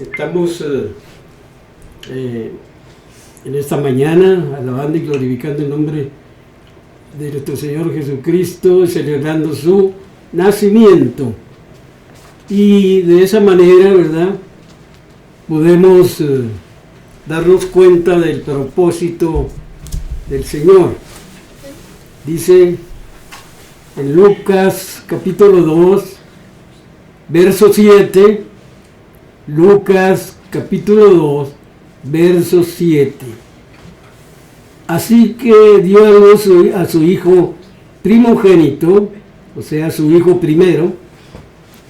Estamos en esta mañana alabando y glorificando el nombre de nuestro Señor Jesucristo, celebrando su nacimiento. Y de esa manera, ¿verdad?, podemos darnos cuenta del propósito del Señor. Dice en Lucas capítulo 2, verso 7, Lucas capítulo 2, verso 7. Así que dio a luz a su hijo primogénito, o sea, su hijo primero,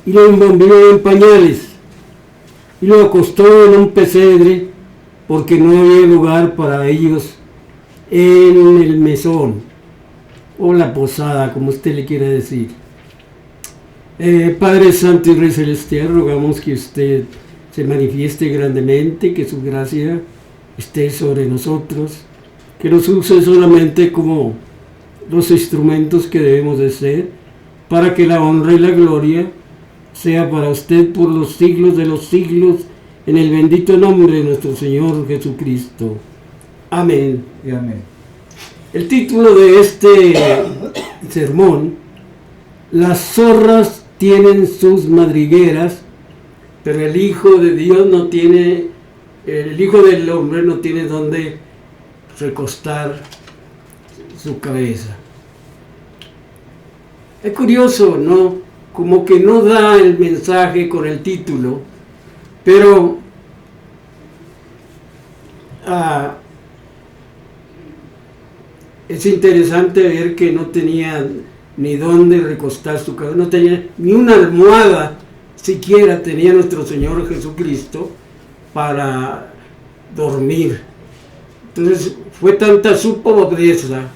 y lo envolvió en pañales, y lo acostó en un pesebre, porque no había lugar para ellos en el mesón, o la posada, como usted le quiera decir. Padre Santo y Rey Celestial, rogamos que usted se manifieste grandemente, que su gracia esté sobre nosotros, que nos use solamente como los instrumentos que debemos de ser, para que la honra y la gloria sea para usted por los siglos de los siglos, en el bendito nombre de nuestro Señor Jesucristo. Amén y amén. El título de este sermón: las zorras tienen sus madrigueras, pero el Hijo de Dios no tiene, el Hijo del Hombre no tiene donde recostar su cabeza. Es curioso, ¿no? Como que no da el mensaje con el título, pero es interesante ver que no tenía ni dónde recostar su cabeza, no tenía ni una almohada siquiera tenía nuestro Señor Jesucristo para dormir. Entonces fue tanta su pobreza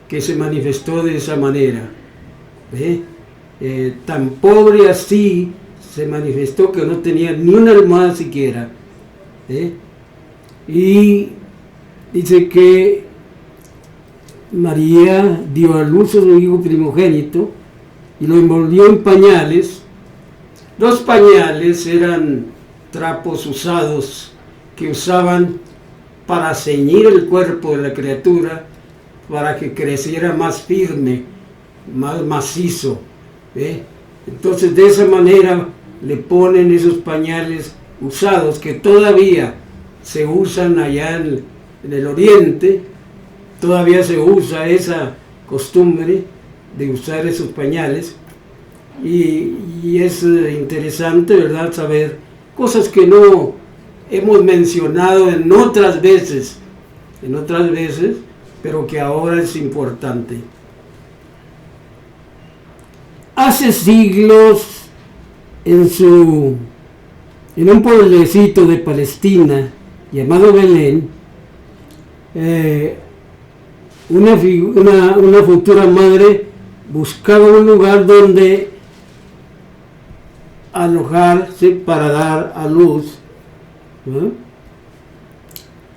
que se manifestó de esa manera. Tan pobre así se manifestó que no tenía ni una almohada siquiera. Y dice que María dio a luz a su hijo primogénito y lo envolvió en pañales. Los pañales eran trapos usados que usaban para ceñir el cuerpo de la criatura para que creciera más firme, más macizo. Entonces de esa manera le ponen esos pañales usados que todavía se usan allá en el oriente. Todavía se usa esa costumbre de usar esos pañales. Y es interesante, ¿verdad?, saber cosas que no hemos mencionado en otras veces, pero que ahora es importante. Hace siglos, en un pueblecito de Palestina llamado Belén, una futura madre buscaba un lugar donde alojarse para dar a luz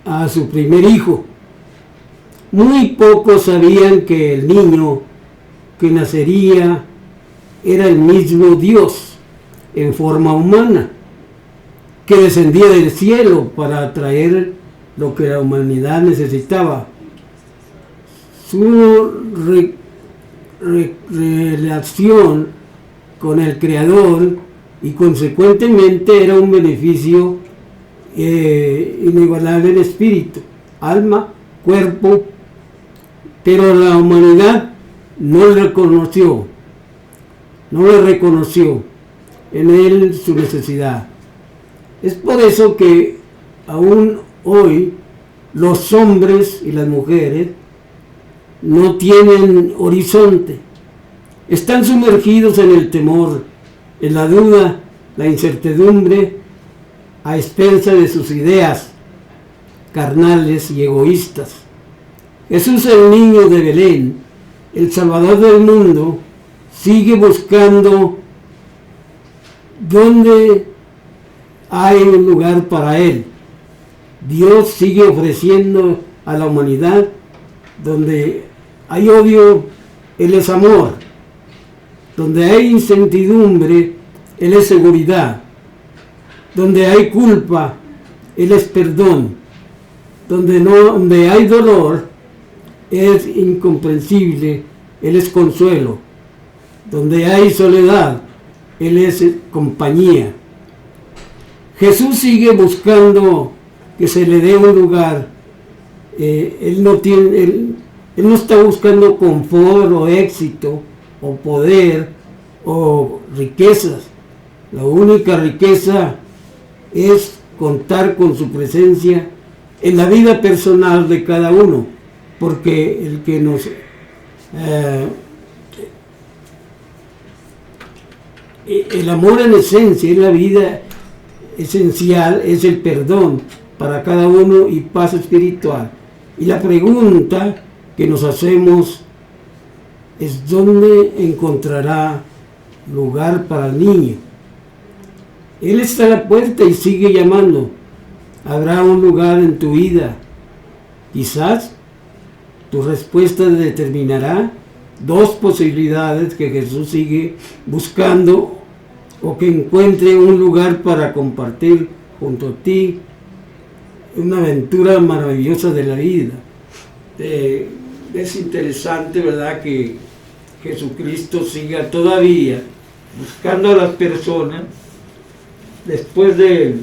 a su primer hijo. Muy pocos sabían que el niño que nacería era el mismo Dios en forma humana, que descendía del cielo para traer lo que la humanidad necesitaba. Su relación con el Creador y consecuentemente era un beneficio inigualable en espíritu, alma, cuerpo, pero la humanidad no le reconoció en él su necesidad. Es por eso que aún hoy los hombres y las mujeres no tienen horizonte, están sumergidos en el temor, en la duda, la incertidumbre, a expensas de sus ideas carnales y egoístas. Jesús, el niño de Belén, el Salvador del mundo, sigue buscando dónde hay un lugar para él. Dios sigue ofreciendo a la humanidad donde hay odio, Él es amor. Donde hay incertidumbre, Él es seguridad. Donde hay culpa, Él es perdón. Donde hay dolor, es incomprensible, Él es consuelo. Donde hay soledad, Él es compañía. Jesús sigue buscando que se le dé un lugar. Él no está buscando confort o éxito o poder o riquezas. La única riqueza es contar con su presencia en la vida personal de cada uno, porque el que nos el amor en esencia es la vida esencial, es el perdón para cada uno y paz espiritual. Y la pregunta que nos hacemos es: ¿dónde encontrará lugar para el niño? Él está a la puerta y sigue llamando. ¿Habrá un lugar en tu vida? Quizás tu respuesta determinará dos posibilidades: que Jesús sigue buscando o que encuentre un lugar para compartir junto a ti una aventura maravillosa de la vida. Es interesante, ¿verdad?, que Jesucristo siga todavía buscando a las personas después de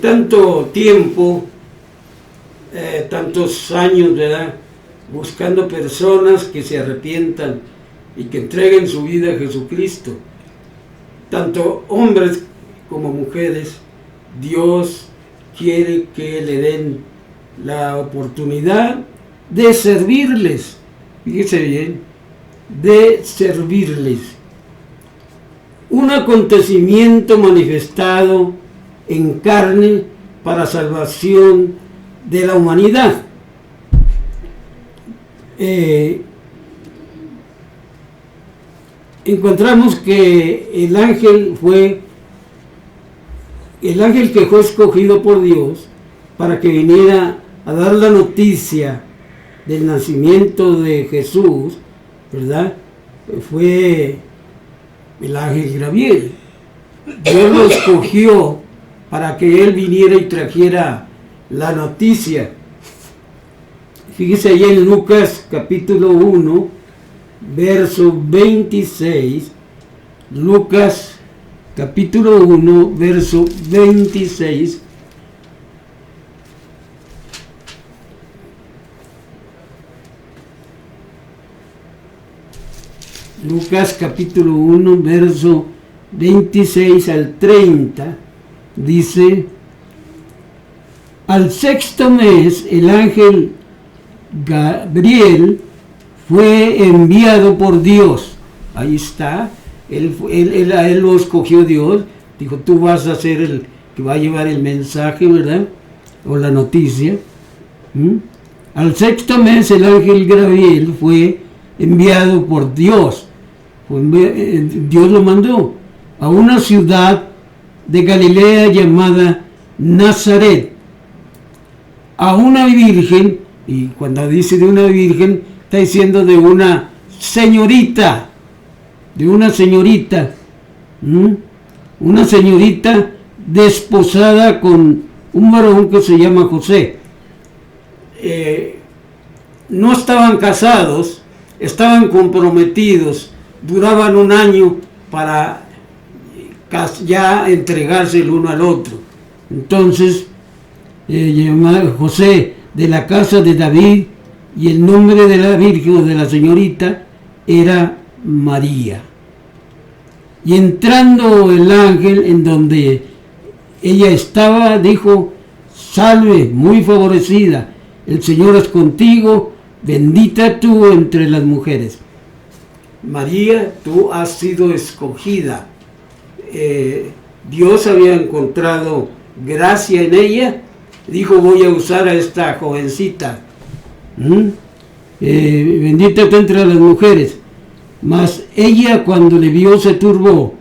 tanto tiempo, tantos años, ¿verdad?, buscando personas que se arrepientan y que entreguen su vida a Jesucristo. Tanto hombres como mujeres, Dios quiere que le den la oportunidad de servirles. Fíjese bien, de servirles. Un acontecimiento manifestado en carne para salvación de la humanidad. Encontramos que el ángel que fue escogido por Dios para que viniera a dar la noticia del nacimiento de Jesús, ¿verdad?, fue el ángel Gabriel. Dios lo escogió para que él viniera y trajera la noticia. Fíjese ahí en Lucas capítulo 1, verso 26. Lucas capítulo 1, verso 26. Lucas capítulo 1, verso 26 al 30, dice: al sexto mes el ángel Gabriel fue enviado por Dios. Ahí está, él lo escogió Dios, dijo: tú vas a ser el que va a llevar el mensaje, ¿verdad?, o la noticia. Al sexto mes el ángel Gabriel fue enviado por Dios. Dios lo mandó a una ciudad de Galilea llamada Nazaret, a una virgen. Y cuando dice de una virgen, está diciendo de una señorita, una señorita desposada con un varón que se llama José. No estaban casados, estaban comprometidos, duraban un año para ya entregarse el uno al otro. Entonces, José, de la casa de David, y el nombre de la virgen o de la señorita era María. Y entrando el ángel en donde ella estaba, dijo: salve, muy favorecida, el Señor es contigo, bendita tú entre las mujeres. María, tú has sido escogida. Dios había encontrado gracia en ella. Dijo: voy a usar a esta jovencita. Bendita tú entre las mujeres. Mas ella, cuando le vio, se turbó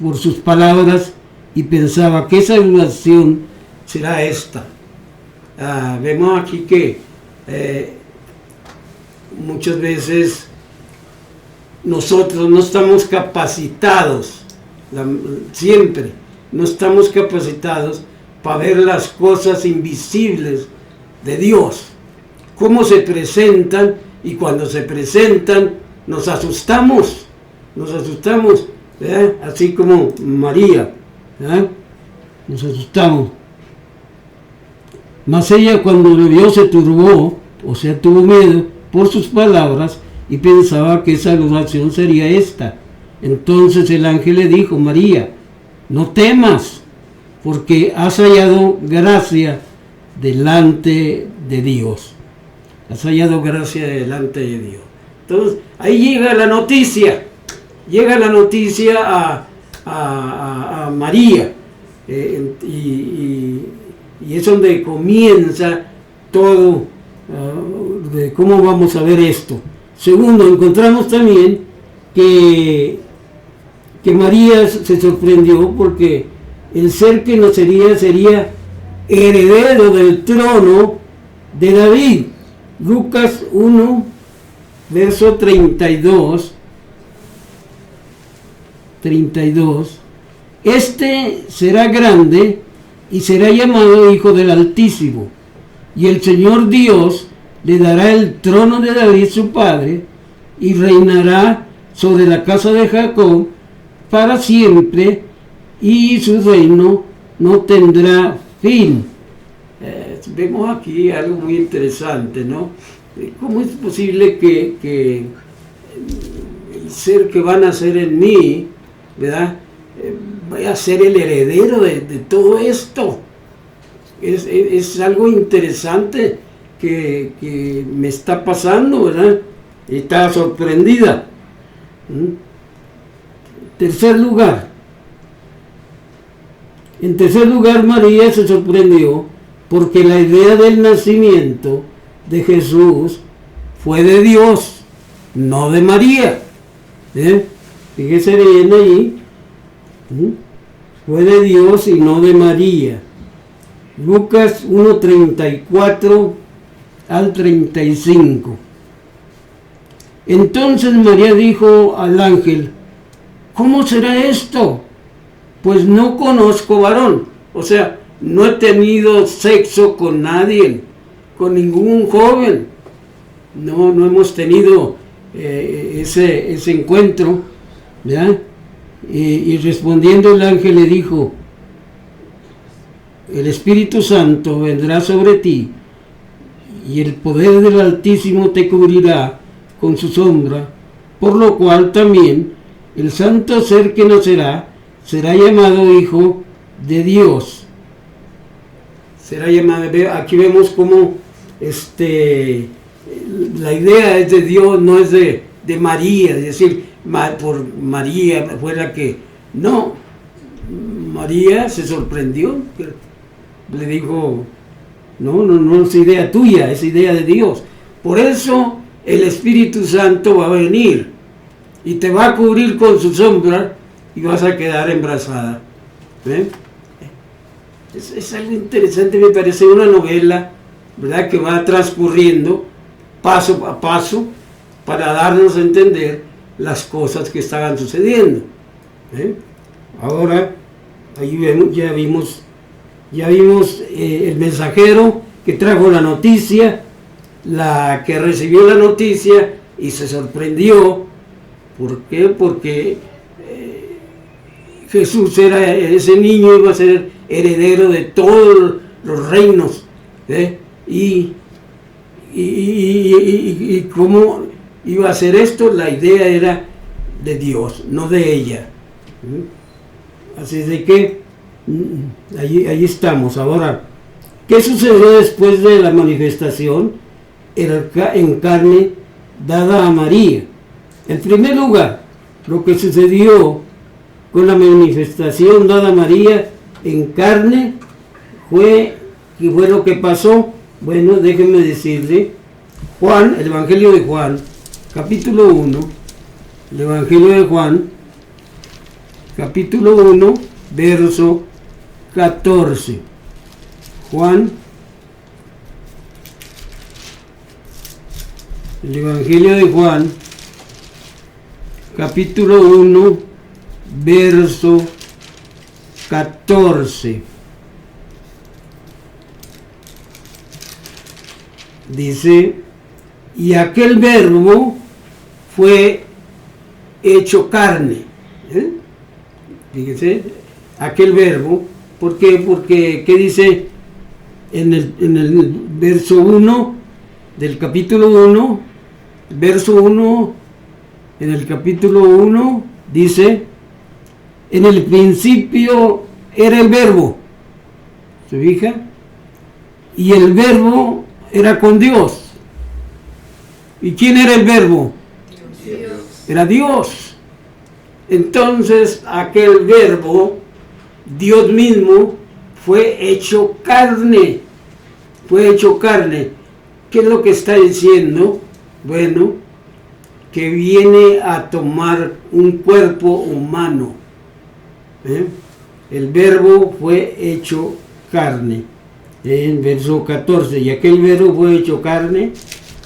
por sus palabras y pensaba: ¿qué salvación será esta? Vemos aquí que muchas veces nosotros no estamos capacitados siempre no estamos capacitados para ver las cosas invisibles de Dios, cómo se presentan, y cuando se presentan nos asustamos, ¿verdad? Así como María, ¿verdad? Nos asustamos. Mas ella, cuando lo vio, se turbó, o sea, tuvo miedo por sus palabras y pensaba que esa saludación sería esta. Entonces el ángel le dijo: María, no temas, porque has hallado gracia delante de Dios. Has hallado gracia delante de Dios. Entonces, ahí llega la noticia a María, y es donde comienza todo, de cómo vamos a ver esto. Segundo, encontramos también que María se sorprendió porque el ser que nacería sería heredero del trono de David. Lucas 1, verso 32. Este será grande y será llamado Hijo del Altísimo, y el Señor Dios le dará el trono de David su padre, y reinará sobre la casa de Jacob para siempre, y su reino no tendrá fin. Vemos aquí algo muy interesante, ¿no? ¿Cómo es posible que el ser que va a nacer en mí, ¿verdad?, vaya a ser el heredero de todo esto? Es algo interesante que me está pasando, ¿verdad? Y está sorprendida. En tercer lugar, María se sorprendió porque la idea del nacimiento de Jesús fue de Dios, no de María. Fíjese bien ahí. Fue de Dios y no de María. Lucas 1:34 al 35. Entonces María dijo al ángel: ¿cómo será esto? Pues no conozco varón. O sea, no he tenido sexo con nadie, con ningún joven. No hemos tenido ese encuentro, ¿verdad? Y respondiendo el ángel le dijo: el Espíritu Santo vendrá sobre ti, y el poder del Altísimo te cubrirá con su sombra, por lo cual también el santo ser que nacerá será llamado Hijo de Dios. Será llamado. Aquí vemos cómo la idea es de Dios, no es de María, es decir, por María fue la que... No, María se sorprendió, le dijo: no es idea tuya, es idea de Dios. Por eso el Espíritu Santo va a venir y te va a cubrir con su sombra y vas a quedar embarazada. Es algo interesante, me parece una novela, ¿verdad?, que va transcurriendo paso a paso para darnos a entender las cosas que estaban sucediendo. Ahora, ahí ya vimos el mensajero que trajo la noticia, la que recibió la noticia y se sorprendió. ¿Por qué? Porque Jesús era, ese niño iba a ser heredero de todos los reinos, y cómo iba a hacer esto. La idea era de Dios, no de ella. Así de que ahí estamos. Ahora, ¿qué sucedió después de la manifestación en carne dada a María? En primer lugar, lo que sucedió con la manifestación dada a María en carne fue lo que pasó. Bueno, déjenme decirle, Juan, el Evangelio de Juan, capítulo 1, el Evangelio de Juan, capítulo 1, verso 14. Juan, el Evangelio de Juan, capítulo 1, verso 14. Dice, y aquel verbo fue hecho carne. Fíjense, aquel verbo, ¿por qué? Porque, ¿qué dice en el verso 1 del capítulo 1? Verso 1, en el capítulo 1, dice, en el principio era el verbo, ¿se fija? Y el verbo era con Dios. ¿Y quién era el verbo? Dios. Era Dios. Entonces aquel verbo, Dios mismo, fue hecho carne. Fue hecho carne. ¿Qué es lo que está diciendo? Bueno, que viene a tomar un cuerpo humano. El verbo fue hecho carne. En verso 14, y aquel verbo fue hecho carne,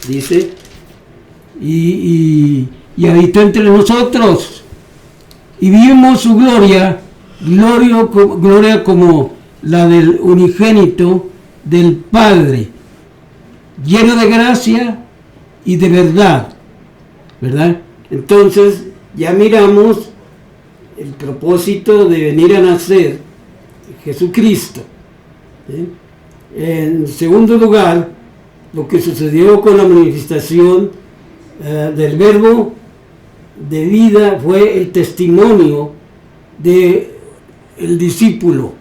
dice, y habitó entre nosotros, y vimos su gloria, gloria como la del unigénito del Padre, lleno de gracia y de verdad, ¿verdad? Entonces ya miramos el propósito de venir a nacer Jesucristo. En segundo lugar, lo que sucedió con la manifestación del verbo de vida fue el testimonio de el discípulo,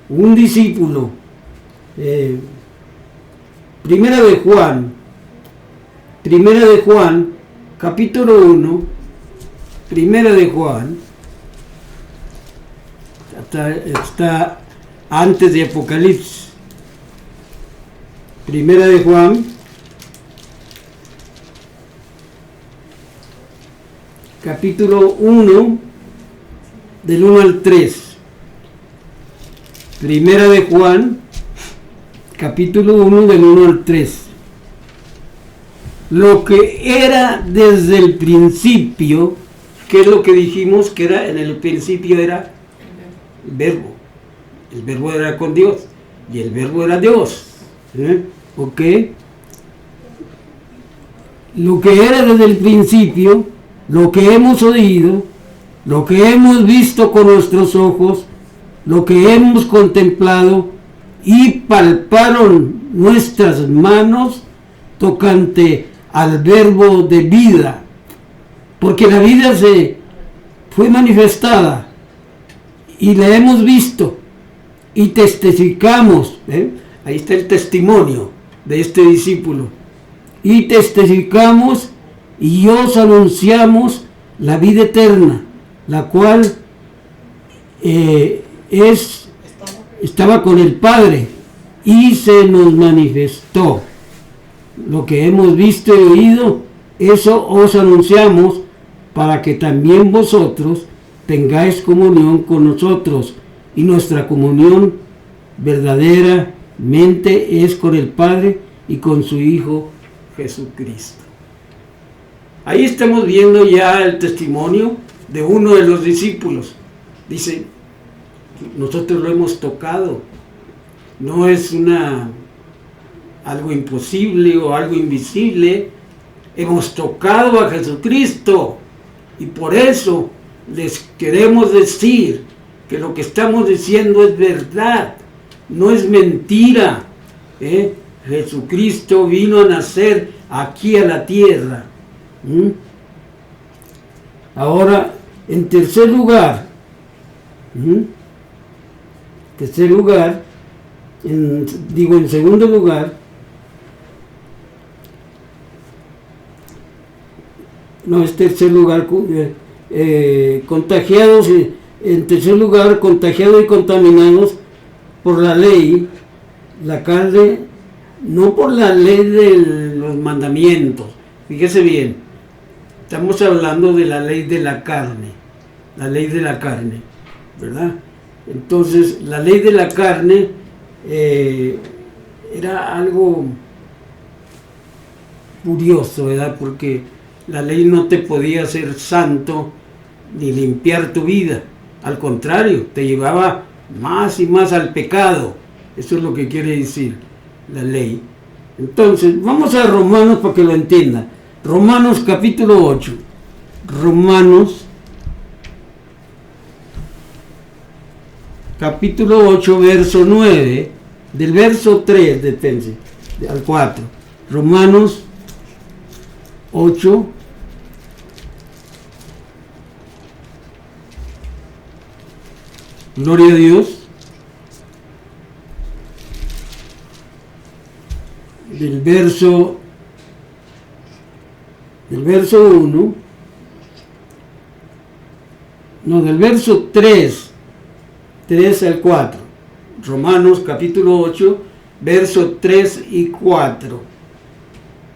un discípulo. Primera de Juan, capítulo 1, Primera de Juan, está antes de Apocalipsis. Primera de Juan, capítulo 1, del 1 al 3. Primera de Juan, capítulo 1, del 1 al 3. Lo que era desde el principio, ¿qué es lo que dijimos? Que era en el principio era el verbo. El verbo era con Dios y el verbo era Dios. ¿Ok? Lo que era desde el principio, lo que hemos oído, lo que hemos visto con nuestros ojos, lo que hemos contemplado y palparon nuestras manos tocante al verbo de vida, porque la vida se fue manifestada y la hemos visto y testificamos. Ahí está el testimonio de este discípulo. Y testificamos y os anunciamos la vida eterna, la cual estaba con el Padre y se nos manifestó. Lo que hemos visto y oído, eso os anunciamos para que también vosotros tengáis comunión con nosotros, y nuestra comunión verdaderamente es con el Padre y con su Hijo Jesucristo. Ahí estamos viendo ya el testimonio de uno de los discípulos. Dice, nosotros lo hemos tocado. No es algo imposible o algo invisible. Hemos tocado a Jesucristo. Y por eso les queremos decir que lo que estamos diciendo es verdad. No es mentira. Jesucristo vino a nacer aquí a la tierra. Ahora, en tercer lugar, en segundo lugar, no es tercer lugar, contagiados, en tercer lugar, contagiados y contaminados por la ley, la carne, no por la ley de los mandamientos. Fíjese bien, estamos hablando de la ley de la carne, ¿verdad? Entonces, la ley de la carne era algo curioso, ¿verdad? Porque la ley no te podía hacer santo ni limpiar tu vida. Al contrario, te llevaba más y más al pecado. Eso es lo que quiere decir la ley. Entonces, vamos a Romanos para que lo entienda. Romanos capítulo 8. Romanos capítulo 8, verso 9, del verso 3, depende, al 4. Romanos 8, gloria a Dios. Del verso 1, no, del verso 3 al 4. Romanos capítulo 8, verso 3 y 4.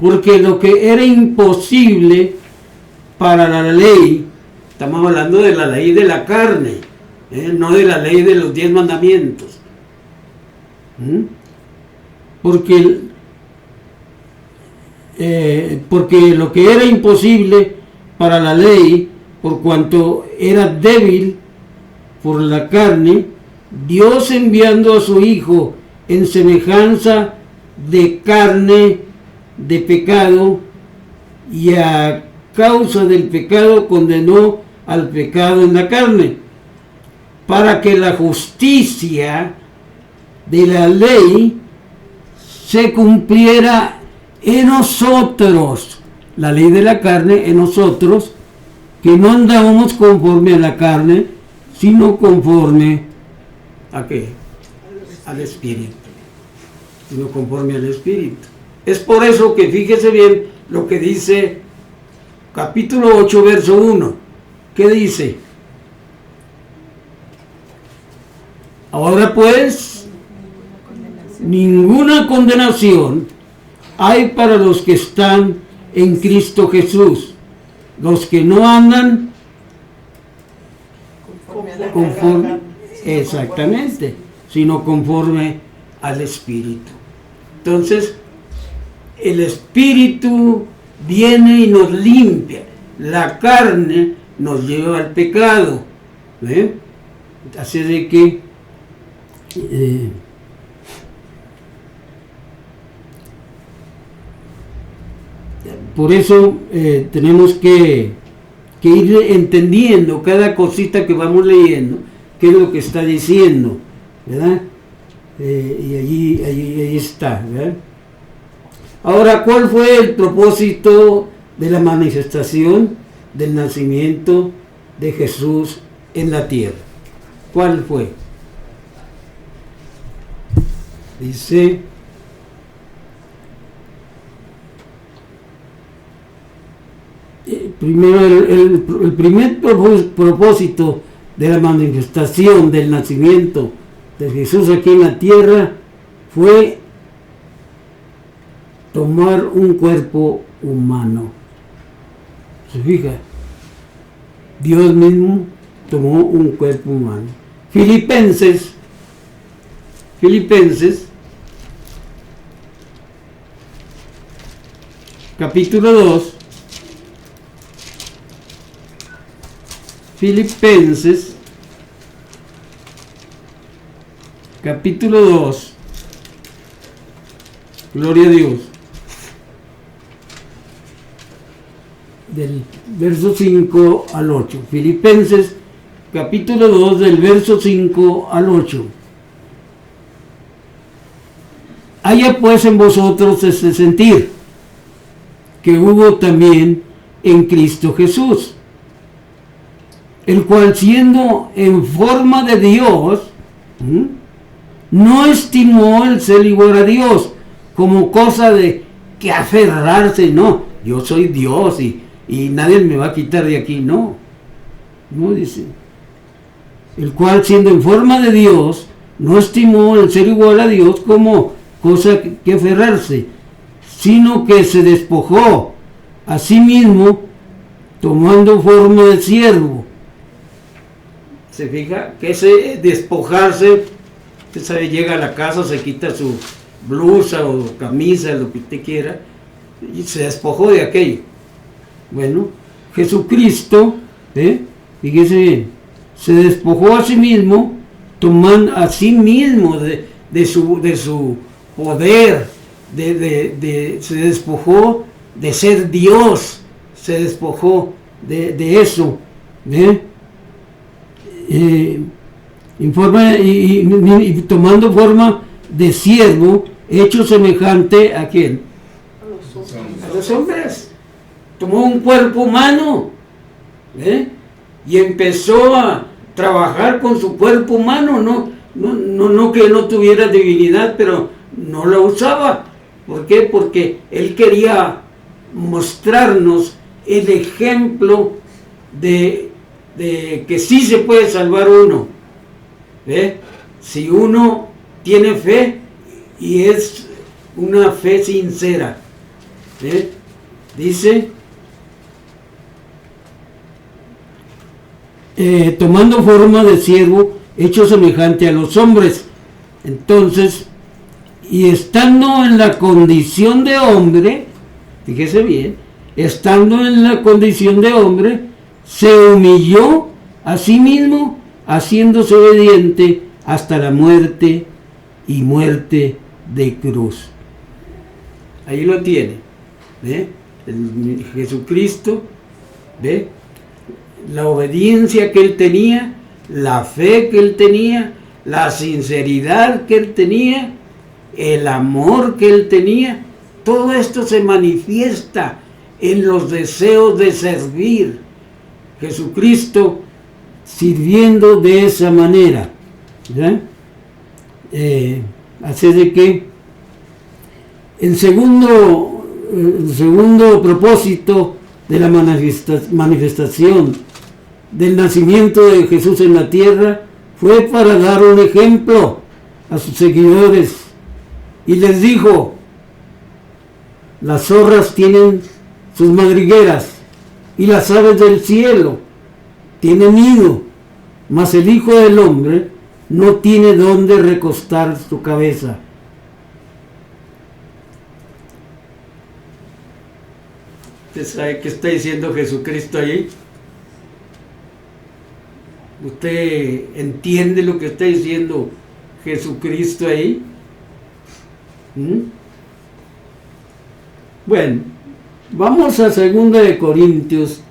Porque lo que era imposible para la ley, estamos hablando de la ley de la carne, no de la ley de los 10 mandamientos. Porque lo que era imposible para la ley, por cuanto era débil por la carne, Dios enviando a su Hijo en semejanza de carne de pecado, y a causa del pecado condenó al pecado en la carne, para que la justicia de la ley se cumpliera en nosotros, la ley de la carne en nosotros, que no andábamos conforme a la carne, sino conforme ¿a qué? Al Espíritu. Sino conforme al Espíritu. Es por eso que fíjese bien lo que dice capítulo 8, verso 1. ¿Qué dice? Ahora pues, ninguna condenación hay para los que están en Cristo Jesús, los que no andan conforme, exactamente, sino conforme al Espíritu. Entonces, el Espíritu viene y nos limpia. La carne nos lleva al pecado. Así de que por eso tenemos que ir entendiendo cada cosita que vamos leyendo, qué es lo que está diciendo, ¿verdad? Y allí está, ¿verdad? Ahora, ¿cuál fue el propósito de la manifestación del nacimiento de Jesús en la tierra? ¿Cuál fue? Dice, primero el primer propósito de la manifestación del nacimiento de Jesús aquí en la tierra fue tomar un cuerpo humano. ¿Se fija? Dios mismo tomó un cuerpo humano. Filipenses capítulo 2. Filipenses capítulo 2. Gloria a Dios. Del verso 5 al 8. Filipenses capítulo 2 del verso 5 al 8. Haya pues en vosotros ese sentir que hubo también en Cristo Jesús, el cual siendo en forma de Dios, no estimó el ser igual a Dios como cosa de que aferrarse, no, yo soy Dios y nadie me va a quitar de aquí, no dice, el cual siendo en forma de Dios, no estimó el ser igual a Dios como cosa que aferrarse, sino que se despojó a sí mismo, tomando forma de siervo. ¿Se fija? Que ese despojarse, usted sabe, llega a la casa, se quita su blusa o camisa, lo que usted quiera, y se despojó de aquello. Bueno, Jesucristo, fíjese bien, se despojó a sí mismo, tomando a sí mismo de su poder, se despojó de ser Dios, se despojó de eso, y tomando forma de siervo, hecho semejante a quién, a los hombres. Tomó un cuerpo humano, y empezó a trabajar con su cuerpo humano, no que no tuviera divinidad, pero no la usaba. ¿Por qué? Porque él quería mostrarnos el ejemplo de que sí se puede salvar uno, si uno tiene fe y es una fe sincera. Dice, tomando forma de siervo, hecho semejante a los hombres. Entonces, y estando en la condición de hombre, fíjese bien, estando en la condición de hombre, se humilló a sí mismo, haciéndose obediente hasta la muerte, y muerte de cruz. Ahí lo tiene, Jesucristo, la obediencia que él tenía, la fe que él tenía, la sinceridad que él tenía, el amor que él tenía. Todo esto se manifiesta en los deseos de servir. Jesucristo sirviendo de esa manera, así de que el segundo propósito de la manifestación del nacimiento de Jesús en la tierra fue para dar un ejemplo a sus seguidores, y les dijo: las zorras tienen sus madrigueras y las aves del cielo tienen nido, mas el Hijo del Hombre no tiene dónde recostar su cabeza. ¿Usted sabe qué está diciendo Jesucristo allí? ¿Usted entiende lo que está diciendo Jesucristo ahí? Bueno, vamos a 2 de Corintios,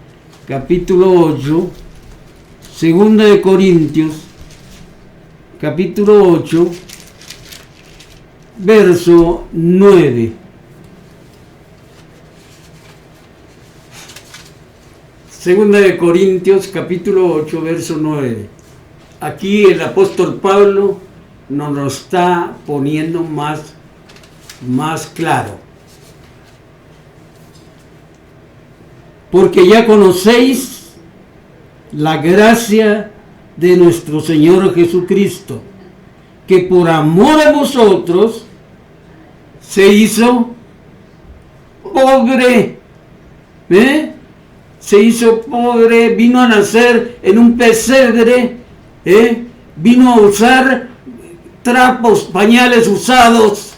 capítulo 8. 2 de Corintios, capítulo 8, verso 9. Segunda de Corintios, capítulo 8, verso 9. Aquí el apóstol Pablo nos lo está poniendo más claro. Porque ya conocéis la gracia de nuestro Señor Jesucristo, que por amor a vosotros se hizo pobre, se hizo pobre, vino a nacer en un pesebre, vino a usar trapos, pañales usados,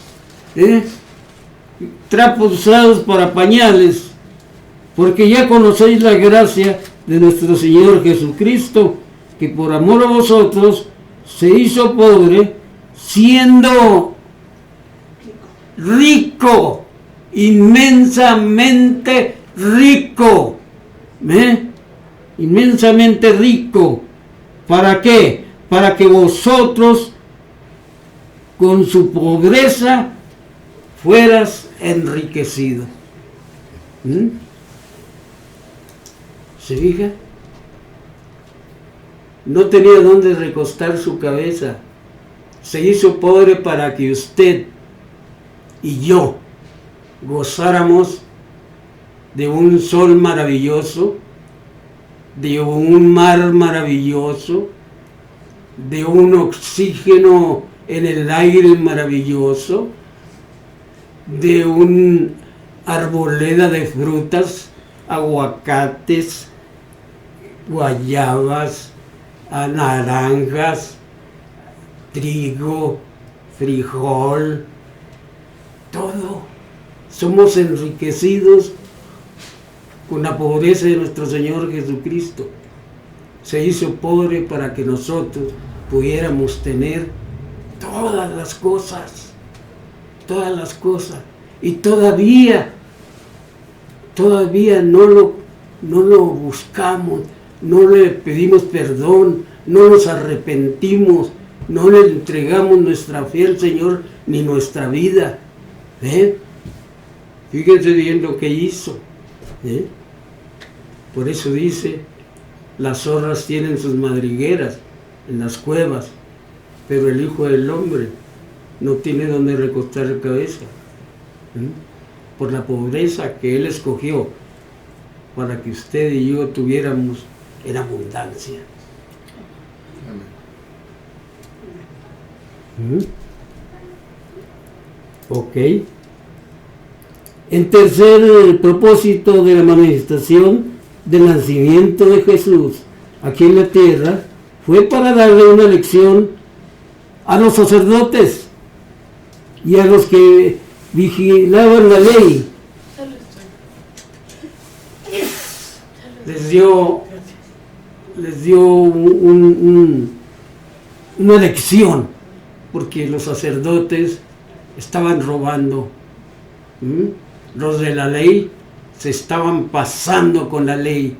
trapos usados para pañales, porque ya conocéis la gracia de nuestro Señor Jesucristo, que por amor a vosotros se hizo pobre, siendo rico, inmensamente rico, inmensamente rico. ¿Para qué? Para que vosotros con su pobreza fueras enriquecidos. ¿Se fija? No tenía dónde recostar su cabeza. Se hizo pobre para que usted y yo gozáramos de un sol maravilloso, de un mar maravilloso, de un oxígeno en el aire maravilloso, de una arboleda de frutas, aguacates, guayabas, naranjas, trigo, frijol, todo. Somos enriquecidos con la pobreza de nuestro Señor Jesucristo. Se hizo pobre para que nosotros pudiéramos tener todas las cosas, y todavía no lo buscamos, no le pedimos perdón, no nos arrepentimos, no le entregamos nuestra fe al Señor ni nuestra vida. Fíjense bien lo que hizo. Por eso dice, las zorras tienen sus madrigueras en las cuevas, pero el Hijo del Hombre no tiene donde recostar la cabeza. Por la pobreza que Él escogió para que usted y yo tuviéramos en abundancia. Ok. En tercer propósito de la manifestación del nacimiento de Jesús aquí en la tierra fue para darle una lección a los sacerdotes y a los que vigilaban la ley. Les dio una lección, porque los sacerdotes estaban robando. Los de la ley se estaban pasando con la ley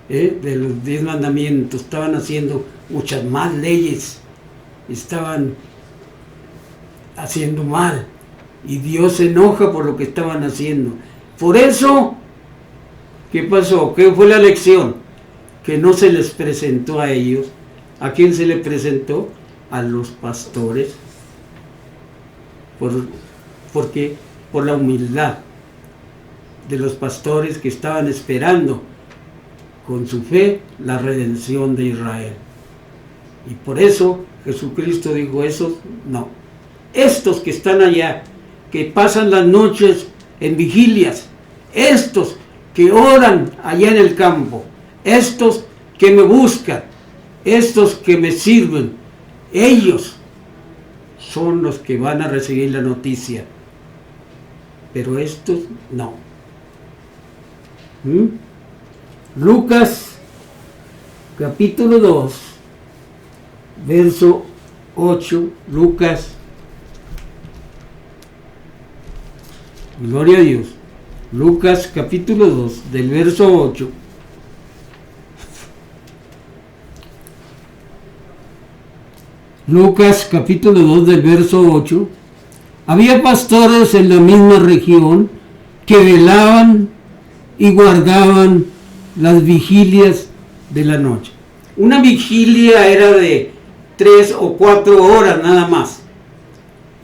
de los 10 mandamientos, estaban haciendo muchas más leyes, estaban haciendo mal, y Dios se enoja por lo que estaban haciendo. Por eso, ¿qué pasó? ¿Qué fue la lección? Que no se les presentó a ellos. ¿A quién se le presentó? A los pastores. Porque por la humildad de los pastores que estaban esperando con su fe la redención de Israel. Y por eso Jesucristo dijo, esos no. Estos que están allá, que pasan las noches en vigilias, estos que oran allá en el campo, estos que me buscan, estos que me sirven, ellos son los que van a recibir la noticia. Pero estos no. Lucas capítulo 2, verso 8. Lucas, gloria a Dios. Lucas capítulo 2, del verso 8. Lucas capítulo 2, del verso 8. Había pastores en la misma región que velaban y guardaban las vigilias de la noche. Una vigilia era de 3 o 4 horas nada más.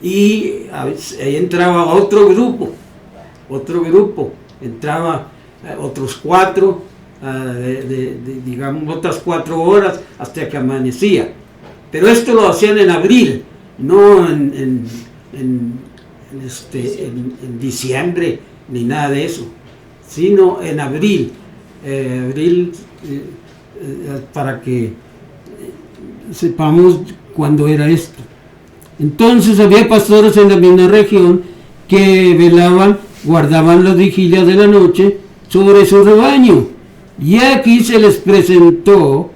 Y ahí entraba otro grupo, entraba otros 4, digamos otras 4 horas hasta que amanecía. Pero esto lo hacían en abril, no en diciembre ni nada de eso, sino en abril, para que sepamos cuándo era esto. Entonces había pastores en la misma región que velaban, guardaban las vigilias de la noche sobre su rebaño. Y aquí se les presentó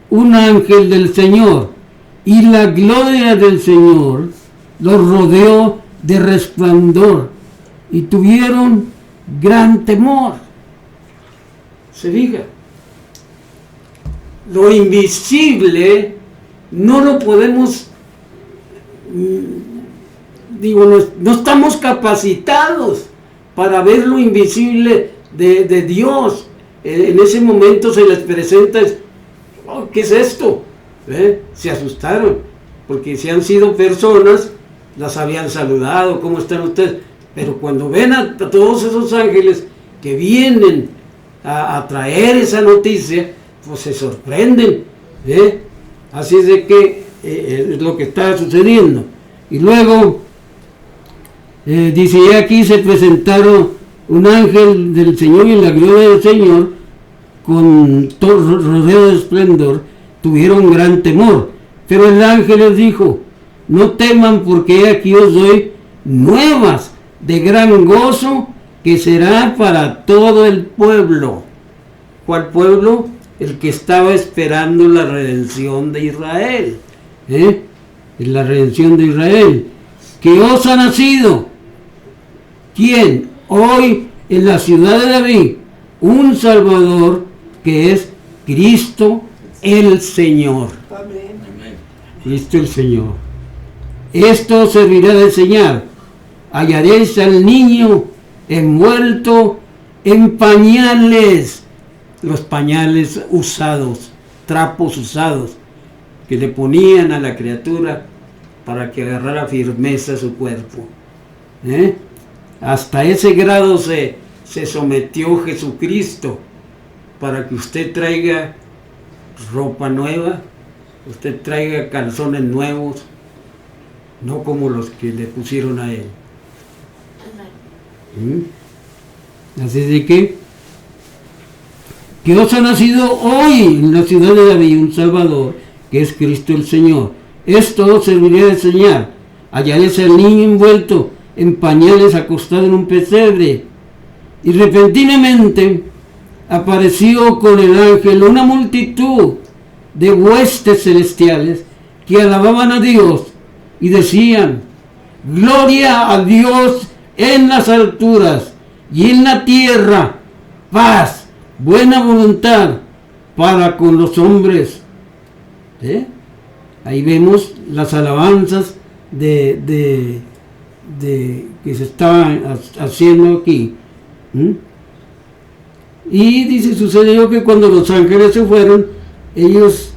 un ángel del Señor, y la gloria del Señor los rodeó de resplandor, y tuvieron gran temor. Se diga, lo invisible no lo podemos, no estamos capacitados para ver lo invisible de Dios. En ese momento se les presenta, oh, ¿qué es esto? Se asustaron, porque si han sido personas, las habían saludado, ¿cómo están ustedes? Pero cuando ven a todos esos ángeles que vienen a traer esa noticia, pues se sorprenden. Así es de que es lo que está sucediendo. Y luego dice, y aquí se presentaron un ángel del Señor, y en la gloria del Señor, con todo rodeo de esplendor, tuvieron gran temor. Pero el ángel les dijo, no teman, porque aquí os doy nuevas de gran gozo, que será para todo el pueblo. ¿Cuál pueblo? El que estaba esperando la redención de Israel. en la redención de Israel. Que os ha nacido, ¿quién? Hoy en la ciudad de David, un Salvador que es Cristo el Señor. Amén. Cristo el Señor. Esto os servirá de señal. Hallaréis al niño envuelto en pañales, los pañales usados, trapos usados, que le ponían a la criatura para que agarrara firmeza a su cuerpo. Hasta ese grado se sometió Jesucristo para que usted traiga ropa nueva, usted traiga calzones nuevos, no como los que le pusieron a él. Así de que os ha nacido hoy en la ciudad de David un Salvador, que es Cristo el Señor. Esto os serviría de señal. Hallaréis al niño envuelto en pañales, acostado en un pesebre. Y repentinamente apareció con el ángel una multitud de huestes celestiales que alababan a Dios y decían: gloria a Dios en las alturas, y en la tierra paz, buena voluntad para con los hombres. Ahí vemos las alabanzas de que se estaban haciendo aquí. Y dice, sucedió que cuando los ángeles se fueron, ellos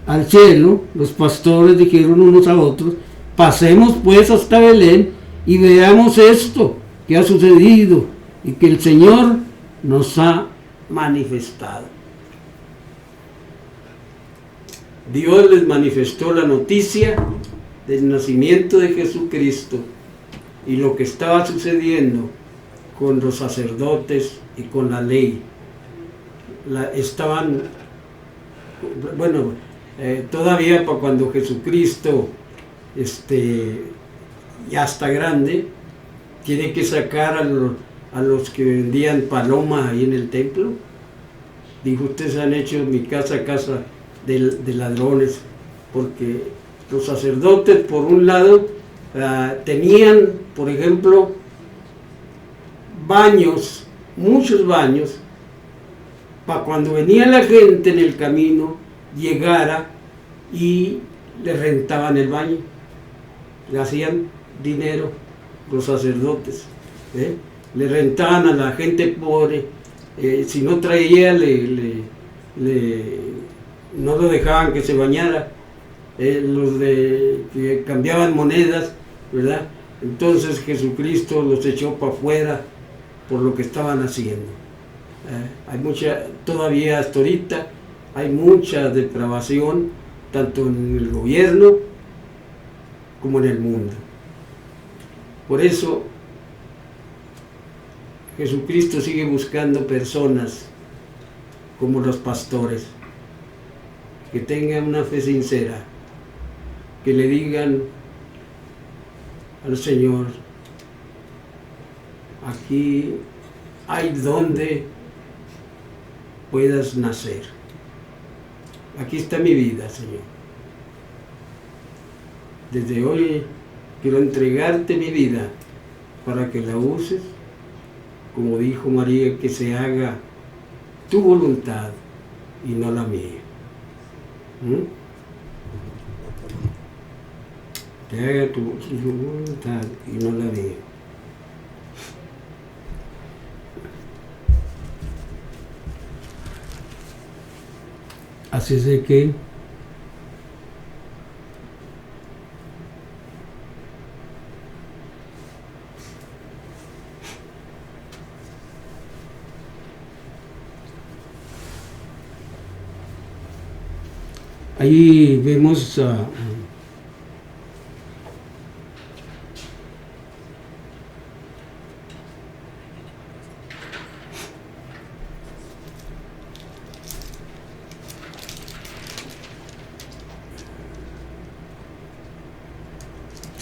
al cielo, los pastores dijeron unos a otros: pasemos pues hasta Belén y veamos esto que ha sucedido y que el Señor nos ha manifestado. Dios les manifestó la noticia del nacimiento de Jesucristo y lo que estaba sucediendo con los sacerdotes y con la ley. Todavía para cuando Jesucristo ya está grande, tiene que sacar a los que vendían palomas ahí en el templo. Dijo: ustedes han hecho mi casa de ladrones, porque los sacerdotes, por un lado, tenían, por ejemplo, baños, muchos baños, para cuando venía la gente en el camino, llegara y le rentaban el baño, le hacían dinero los sacerdotes, le rentaban a la gente pobre, si no traía no lo dejaban que se bañara, los que cambiaban monedas, ¿verdad? Entonces Jesucristo los echó para afuera por lo que estaban haciendo. Todavía hasta ahorita hay mucha depravación, tanto en el gobierno como en el mundo. Por eso Jesucristo sigue buscando personas como los pastores, que tengan una fe sincera, que le digan al Señor: aquí hay donde puedas nacer. Aquí está mi vida, Señor. Desde hoy quiero entregarte mi vida para que la uses, como dijo María, que se haga tu voluntad y no la mía. Que haga tu voluntad y no la mía. Así es de que ahí vemos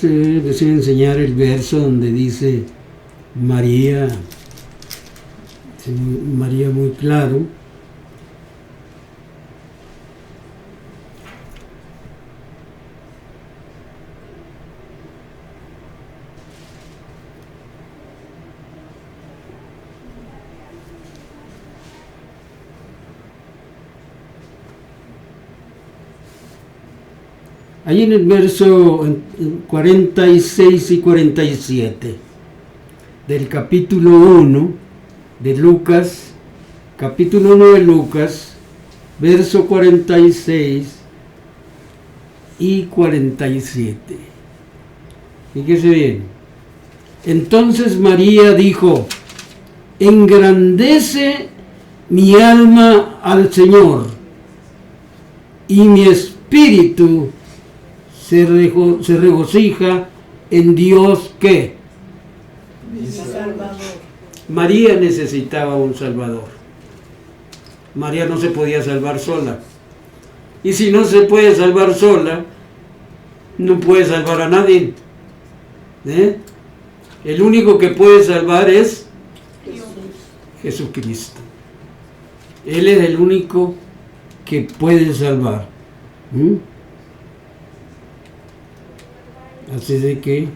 les voy a enseñar el verso donde dice María muy claro. Ahí en el verso 46 y 47 del capítulo 1 de Lucas, capítulo 1 de Lucas, verso 46 y 47. Fíjese bien. Entonces María dijo: engrandece mi alma al Señor, y mi espíritu se regocija en Dios. ¿Qué? Mi Salvador. María necesitaba un Salvador. María no se podía salvar sola. Y si no se puede salvar sola, no puede salvar a nadie. El único que puede salvar es Jesucristo. Él es el único que puede salvar. Así de que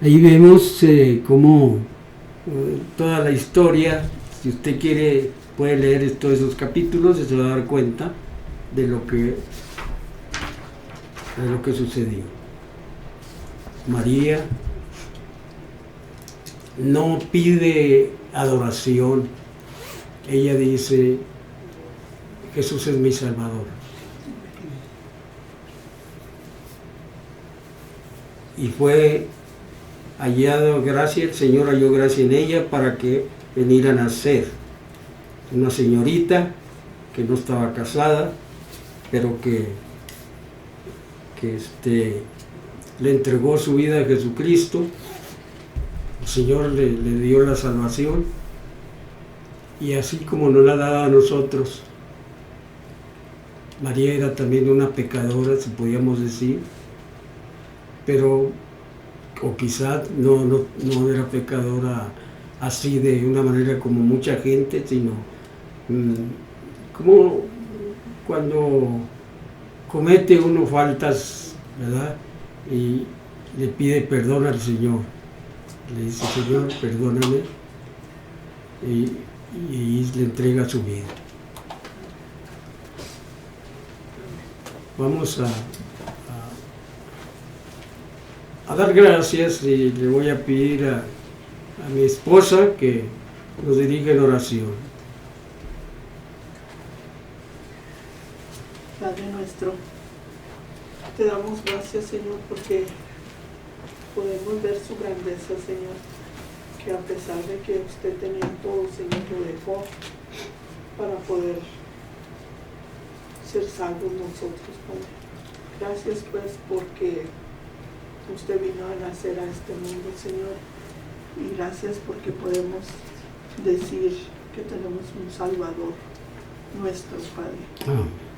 ahí vemos cómo toda la historia, si usted quiere, puede leer todos esos capítulos y se va a dar cuenta de lo que sucedió. María no pide adoración, ella dice: Jesús es mi Salvador. Y fue hallado gracia, el Señor halló gracia en ella para que viniera a nacer una señorita que no estaba casada, pero que le entregó su vida a Jesucristo. El Señor le dio la salvación, y así como nos la ha dado a nosotros. María era también una pecadora, si podíamos decir, pero o quizás no era pecadora así de una manera como mucha gente, sino como cuando comete uno faltas, ¿verdad? Y le pide perdón al Señor. Le dice: Señor, perdóname, y le entrega su vida. Vamos a dar gracias, y le voy a pedir a mi esposa que nos dirija en oración. Padre nuestro, te damos gracias, Señor, porque podemos ver su grandeza, Señor, que a pesar de que usted tenía todo, Señor, lo dejó para poder ser salvos nosotros, Padre. Gracias, pues, porque usted vino a nacer a este mundo, Señor, y gracias porque podemos decir que tenemos un Salvador nuestro, Padre,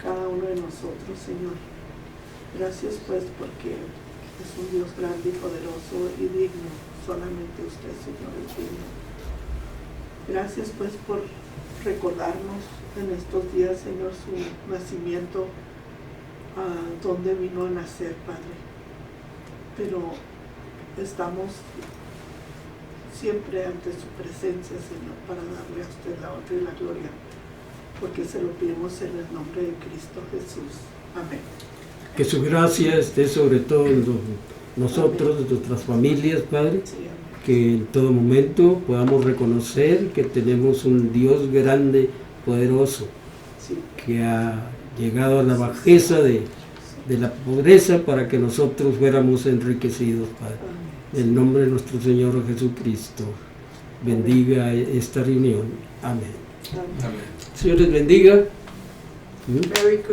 cada uno de nosotros, Señor. Gracias, pues, porque es un Dios grande y poderoso y digno. Solamente usted, Señor, es digno. Gracias, pues, por recordarnos en estos días, Señor, su nacimiento, donde vino a nacer, Padre. Pero estamos siempre ante su presencia, Señor, para darle a usted la honra y la gloria, porque se lo pedimos en el nombre de Cristo Jesús. Amén. Que su gracia esté sobre todos nosotros, de nuestras familias, Padre. Sí, amén. Que en todo momento podamos reconocer que tenemos un Dios grande, poderoso, Sí. que ha llegado a la bajeza de la pobreza para que nosotros fuéramos enriquecidos, Padre. Amén. En el nombre de nuestro Señor Jesucristo, bendiga esta reunión. Amén. Amén. Señor les bendiga. Merry Christmas.